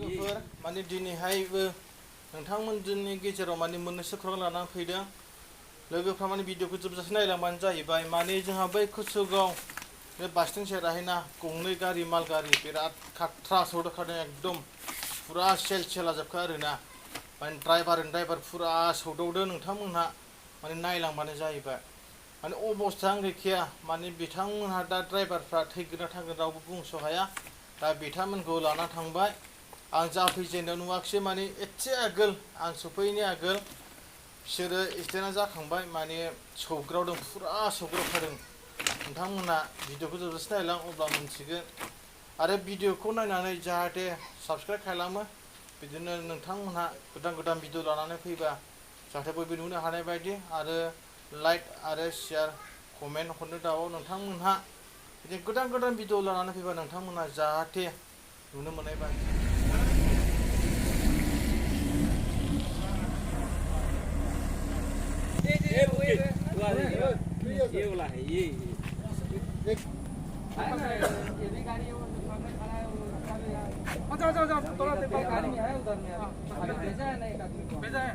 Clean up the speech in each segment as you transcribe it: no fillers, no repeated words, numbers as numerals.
लोगोफोर माने दिनैहायबो नोंथांमोननि गेजेराव माने मोननैसो खौरां लानानै फैदों। लोगोफ्रा माने भिडिअखौ जोबजासे नायलांबानो जाहैबाय। माने जोंहा बै कुसुगाव बे बासस्टेन्ड सेरावहायना गंनै गारि माल गारि बिराद खाथ्रा सौदावखादों एकदम फुरा सेल सेलाजोबखा आरोना। माने ड्राइभार फुरा सौदावदों नोंथांमोनहा माने नायलांबानो जाहैबाय। माने अबस्थायानो गैखाया माने बिथांमोनहा दा ड्राइभारफ्रा थैगोन ना थांगोन रावबो बुंस' हाया। दा बिथांमोनखौ लाना थांबाय। आं जाफैजेननायाव नुवाखिसै माने एसे आगोल आं सफैनायनि आगोल बिसोरो एक्सिडेन्टआ जाखांबाय माने सौग्रावदों फुरा सौग्रावखादों। नोंथांमोना भिडिअखौ जोबजासे नायलां अब्ला मोनथिगोन। आरो भिडिअखौ नायनानै जाहाथे साबस्क्राइब खालामो। बिदिनो नोंथांमोनहा गोदान भिडिअ लानानै फैबा जाहाथे बयबो नुनो हानाय बायदि आरो लाइक आरो शेयार कमेन्ट हरनो दाबाव नोंथांमोनहा बिदिनो गोदान भिडिअ लानानै फैबा नोंथांमोनहा जाहाथे नुनो मोननाय बायदि। ये वाला है ये है ना ये भी गाड़ी है वो सामने खड़ा है वो अच्छा थोड़ा देर बाद गाड़ी है उधर में अभी भेजा है नहीं आदमी को भेजा है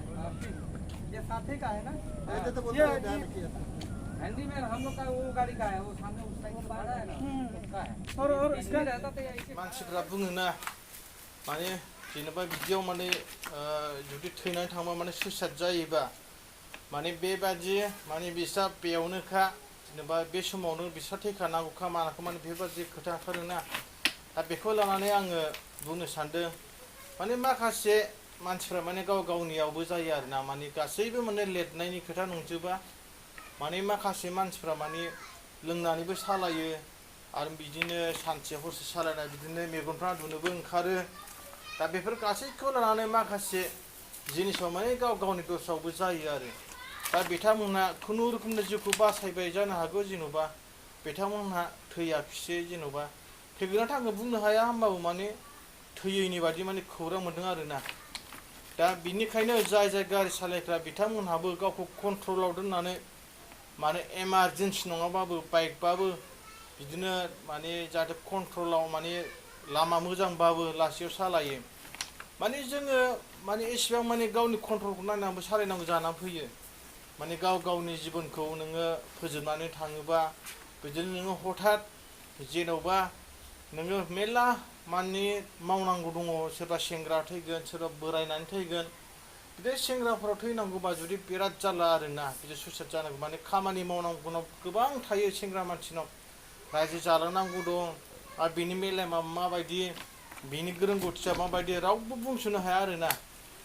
ये साथ ही का है ना ऐसे तो बोलते हैं ध्यान रखिए हिंदी में हम लोग का वो गाड़ी का है वो सामने उस साइड में खड़ा है ना उसका है और इसका रहता तो ऐसे मानसिफ्रा बुङो ना माने जेनेबा बिदियाव माने जुदि थैनानै थांबा माने सुइसाइड जायोबा माने बेबादि माने बिस्रा बेयावनोखा जेनेबा बे समावनो बिस्रा थैखानांगौखा मानाखौ माने बेबादि खोथा ओंखारोना। दा बेखौ लानानै आङो बुंनो सानदों माने माखासे मानसिफ्रा माने गावनियावबो जायो आरोना माने गासैबो माने लिरनायनि खोथा नंजोबा। माने माखासे मानसिफ्रा माने लोंनानैबो सालायो आरो बिदिनो सानसे हरसे सालायनाय बिदिनो मेगनफ्रा उन्दुनोबो ओंखारो। दा बेफोर गासैखौ लानानै माखासे जिनिसाव माने गावनि दसावबो जायो आरो। दा बिथांमोनहा खुनुरुखुमनि जिउखौ बासायबाय जानो हागौ जेन'बा बिथांमोनहा थैयाखिसै जेन'बा थैगोना थांगोन बुंनो हाया होमबाबो माने थैयैनि बादि माने खौरां मोनदों आरोना। दा बिनिखायनो जाय गारि सालायग्रा बिथांमोनहाबो गावखौ कन्ट्रलाव दोननानै माने इमारजेन्सि नङाबाबो बाइकबाबो बिदिनो माने जाहाथे कन्ट्रलाव माने लामा मोजांबाबो लासैयाव सालायो। माने जोङो माने एसेबां माने गावनि कन्ट्रलखौ नायनानैबो सालायनांगौ जानानै फैयो। माने गावनि जिबनखौ नोङो फोजोबनानै थाङोबा बिदिनो नोङो हठात जेन'बा नोङो मेरला माने मावनांगौ दङ सोरबा सेंग्रा थैगोन सोरबा बोरायनानै थैगोन। बिदिनो सेंग्राफोराव थैनांगौबा जुदि बिराद जारला आरोना बिदि सुइसाइड जानांगौ माने खामानि मावनांगौनाव गोबां थायो सेंग्रा मानसिनाव रायजो जालांनांगौ दं आरो बिनि मेलेमा माबायदि बिनि रोंगौथिया माबायदि रावबो बुंस'नो हाया आरोना।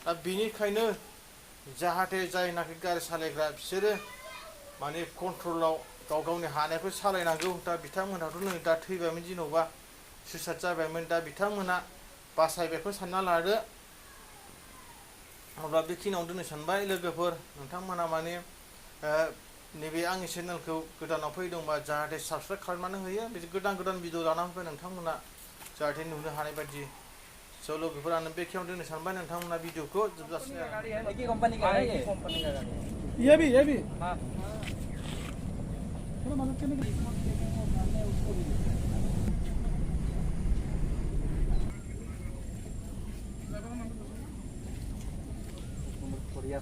दा बिनिखायनो जाहाथे जायनाखि गारि सालायग्रा बिसोरो माने कन्ट्रलाव गावनि हानायखौ सालायनांगौ। दा बिथांमोनहाथ' नै दा थैबायमोन जेन'बा सुइसाइड जाबायमोन दा बिथांमोना बासायबायखौ सानना लादो। अब्ला बेखिनियावनो दोननो सानबाय लोगोफोर नोंथांमोना माने नैबे आंनि चेनेलखौ गोदानाव फैदोंबा जाहाथे साबस्क्राइब खालामनानै होयो बिदि गोदान भिडिअ लानानै फैबाय नोंथांमोना जाहाथे नुनो हानाय बायदि। स' लोगोफोर आं बेखिनियावनो दोननो सानबाय नोंथांमोना भिडिअखौ जोबजासिम एक ही कंपनी का है ये कंपनी का गाड़ी ये भी हाँ थोड़ा मदद करने के लिए उसको भी बढ़िया